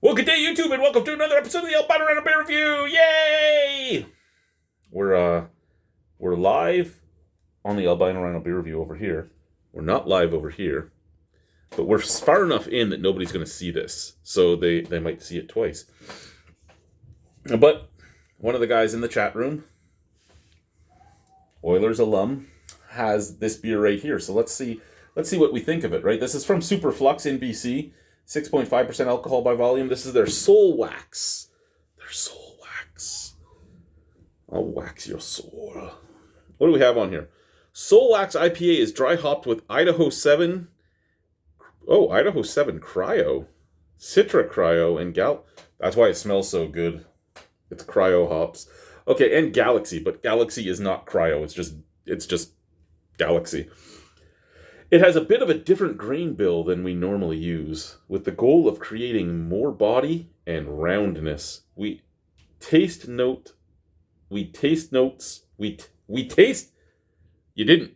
Well, good day, YouTube, and welcome to another episode of the Albino Rhino Beer Review. Yay! We're live on the Albino Rhino Beer Review over here. We're not live over here, but we're far enough in that nobody's going to see this, so they might see it twice. But one of the guys in the chat room, Oilers alum, has this beer right here. So let's see what we think of it. Right, this is from Superflux in BC. 6.5% alcohol by volume. This is their soulwax. I'll wax your soul. What do we have on here? Soulwax IPA is dry hopped with Idaho 7. Oh, Idaho 7 Cryo. Citra Cryo and That's why it smells so good. It's cryo hops. Okay, and Galaxy, but Galaxy is not cryo. It's just Galaxy. It has a bit of a different grain bill than we normally use, with the goal of creating more body and roundness. We taste. You didn't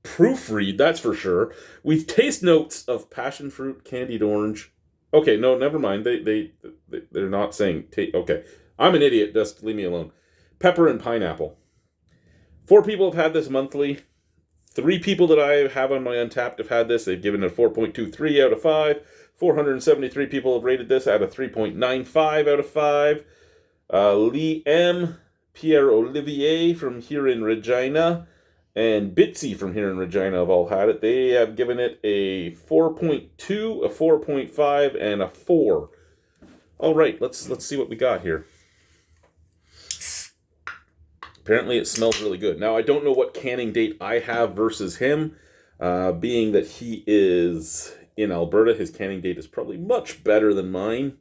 proofread, that's for sure. We taste notes of passion fruit, candied orange. Okay, no, never mind. They're not saying. Okay, I'm an idiot. Just leave me alone. Pepper and pineapple. 4 people have had this monthly. 3 people that I have on my Untapped have had this. They've given it a 4.23 out of 5. 473 people have rated this at a 3.95 out of 5. Lee M., Pierre Olivier from here in Regina, and Bitsy from here in Regina have all had it. They have given it a 4.2, a 4.5, and a 4. All right, let's see what we got here. Apparently it smells really good. Now, I don't know what canning date I have versus him. Being that he is in Alberta, his canning date is probably much better than mine.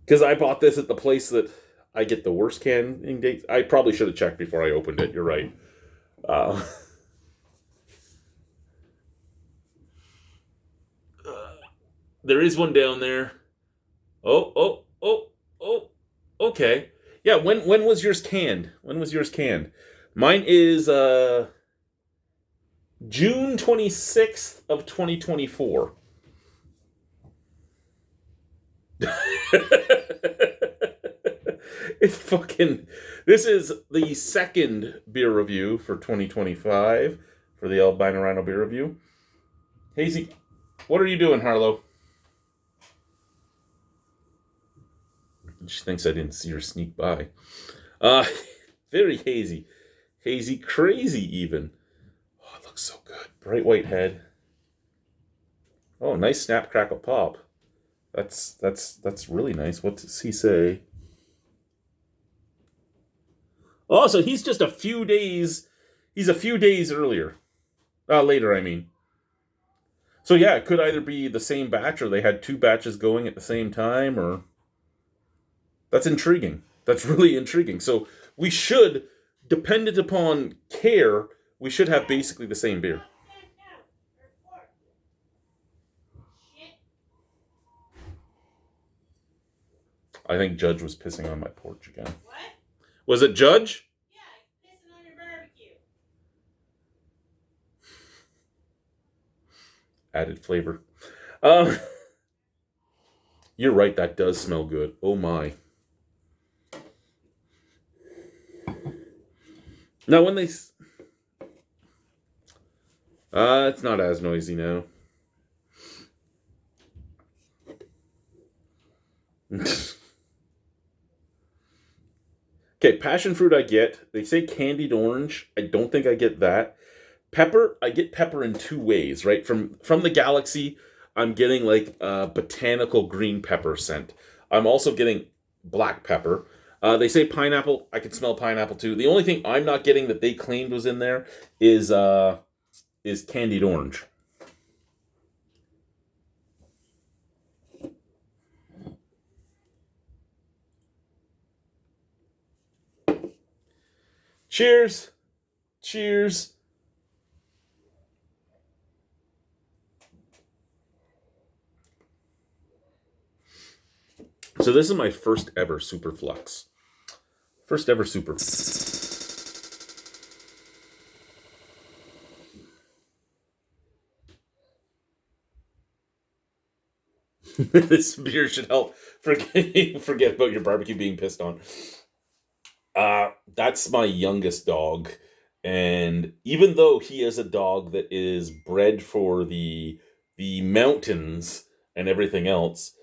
Because I bought this at the place that I get the worst canning dates. I probably should have checked before I opened it. You're right. There is one down there. Oh. Okay. Yeah, when was yours canned? Mine is June 26th of 2024. It's fucking... This is the second beer review for 2025 for the Albino Rhino Beer Review. Hazy, what are you doing, Harlow? She thinks I didn't see her sneak by. Very hazy. Hazy crazy even. Oh, it looks so good. Bright white head. Oh, nice snap, crackle, pop. That's really nice. What does he say? Oh, so he's just a few days... He's a few days earlier. Later, I mean. So yeah, it could either be the same batch or they had 2 batches going at the same time, or... That's intriguing. That's really intriguing. So we should, dependent upon care, we should have basically the same beer. I think Judge was pissing on my porch again. What? Was it Judge? Yeah, pissing on your barbecue. Added flavor. You're right, that does smell good. Oh my. Now when they... it's not as noisy now. Okay, passion fruit I get. They say candied orange. I don't think I get that. Pepper, I get pepper in 2 ways, right? From the Galaxy, I'm getting like a botanical green pepper scent. I'm also getting black pepper. They say pineapple. I can smell pineapple too. The only thing I'm not getting that they claimed was in there is candied orange. Cheers. Cheers. So this is my first ever Superflux. First ever Super. This beer should help forget about your barbecue being pissed on. That's my youngest dog, and even though he is a dog that is bred for the mountains and everything else,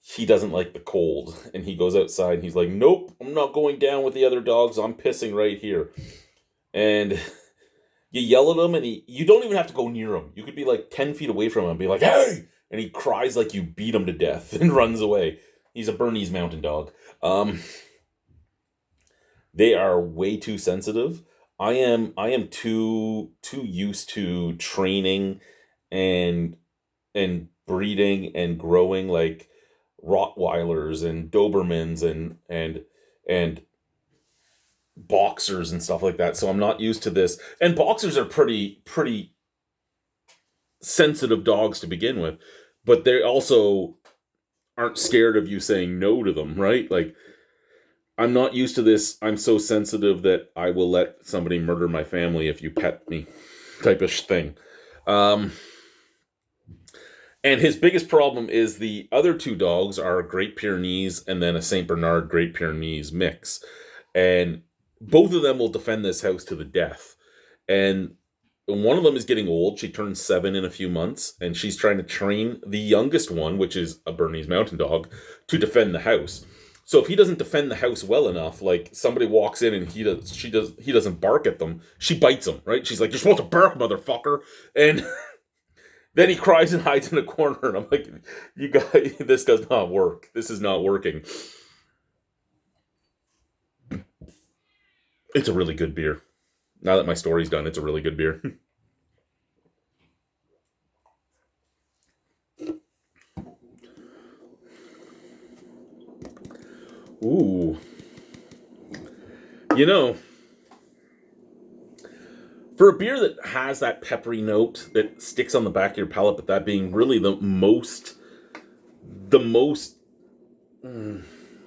he doesn't like the cold, and he goes outside and he's like, "Nope, I'm not going down with the other dogs. I'm pissing right here." And you yell at him, and you don't even have to go near him. You could be like 10 feet away from him and be like, "Hey!" And he cries like you beat him to death and runs away. He's a Bernese Mountain Dog. They are way too sensitive. I am too used to training and breeding and growing like Rottweilers and Dobermans and boxers and stuff like that. So I'm not used to this. And boxers are pretty sensitive dogs to begin with, but they also aren't scared of you saying no to them, right? Like, I'm not used to this. I'm so sensitive that I will let somebody murder my family if you pet me, type of thing. Um, and his biggest problem is the other two dogs are a Great Pyrenees and then a Saint Bernard Great Pyrenees mix, and both of them will defend this house to the death. And one of them is getting old. She turns 7 in a few months, and she's trying to train the youngest one, which is a Bernese Mountain Dog, to defend the house. So if he doesn't defend the house well enough, like somebody walks in and he doesn't bark at them, she bites him, right? She's like, "You're supposed to bark, motherfucker," and then he cries and hides in a corner. And I'm like, "You guys, this does not work. This is not working." It's a really good beer. Now that my story's done, it's a really good beer. Ooh. You know, for a beer that has that peppery note that sticks on the back of your palate, but that being really the most.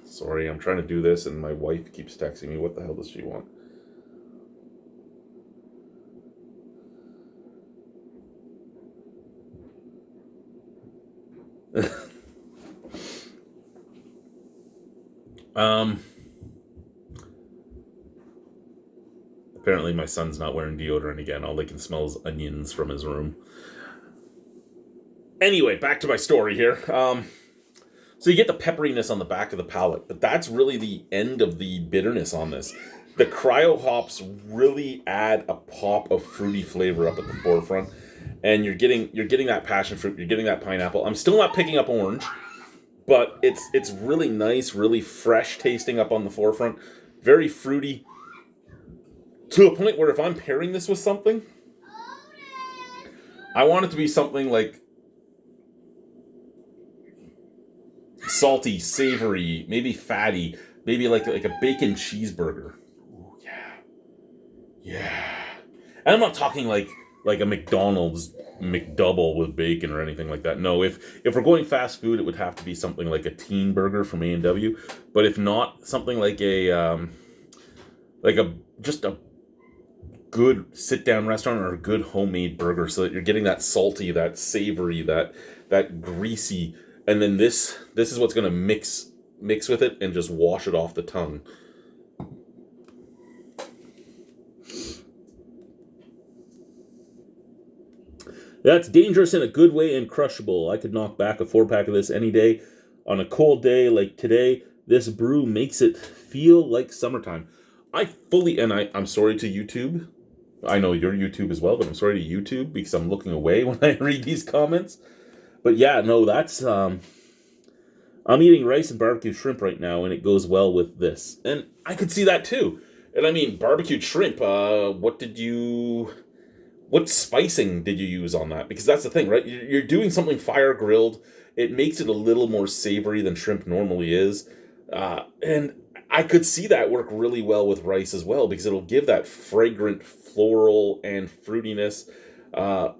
Sorry, I'm trying to do this, and my wife keeps texting me. What the hell does she want? um. Apparently, my son's not wearing deodorant again. All they can smell is onions from his room. Anyway, back to my story here. So you get the pepperiness on the back of the palate, but that's really the end of the bitterness on this. The cryo hops really add a pop of fruity flavor up at the forefront, and you're getting that passion fruit, you're getting that pineapple. I'm still not picking up orange, but it's really nice, really fresh tasting up on the forefront, very fruity, to a point where if I'm pairing this with something, I want it to be something like salty, savory, maybe fatty, maybe like a bacon cheeseburger. Ooh, yeah, yeah. And I'm not talking like a McDonald's McDouble with bacon or anything like that. No, if we're going fast food, it would have to be something like a teen burger from A&W. But if not, something like a just a good sit down restaurant or a good homemade burger, so that you're getting that salty, that savory, that greasy, and then this is what's going to mix with it and just wash it off the tongue. That's dangerous in a good way and crushable. I could knock back a 4-pack of this any day. On a cold day like today, this brew makes it feel like summertime. I'm sorry to YouTube. I know you're YouTube as well, but I'm sorry to YouTube because I'm looking away when I read these comments. But yeah, no, that's I'm eating rice and barbecued shrimp right now, and it goes well with this. And I could see that too. And I mean, barbecued shrimp. What spicing did you use on that? Because that's the thing, right? You're doing something fire grilled. It makes it a little more savory than shrimp normally is, and I could see that work really well with rice as well, because it'll give that fragrant floral and fruitiness. I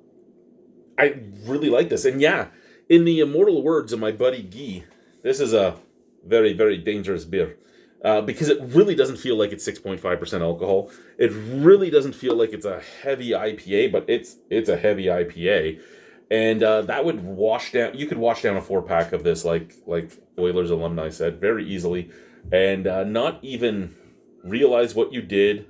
really like this, and yeah, in the immortal words of my buddy Guy, this is a very, very dangerous beer. Because it really doesn't feel like it's 6.5% alcohol. It really doesn't feel like it's a heavy IPA, but it's a heavy IPA. And that would wash down. You could wash down a 4-pack of this, like Oilers alumni said, very easily, and not even realize what you did.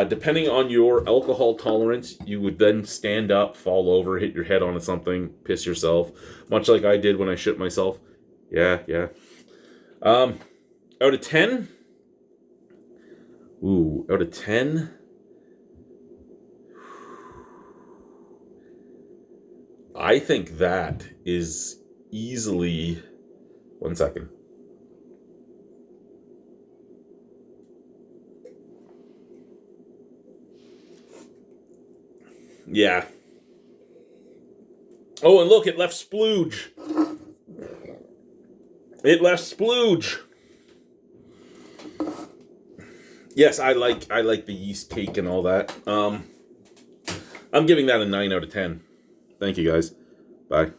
Depending on your alcohol tolerance, you would then stand up, fall over, hit your head onto something, piss yourself, much like I did when I shit myself. Yeah. Out of 10? Ooh, out of 10? I think that is easily... One second. Yeah. Oh, and look, it left splooge. It left splooge. Yes, I like the yeast cake and all that. I'm giving that a 9 out of 10. Thank you, guys. Bye.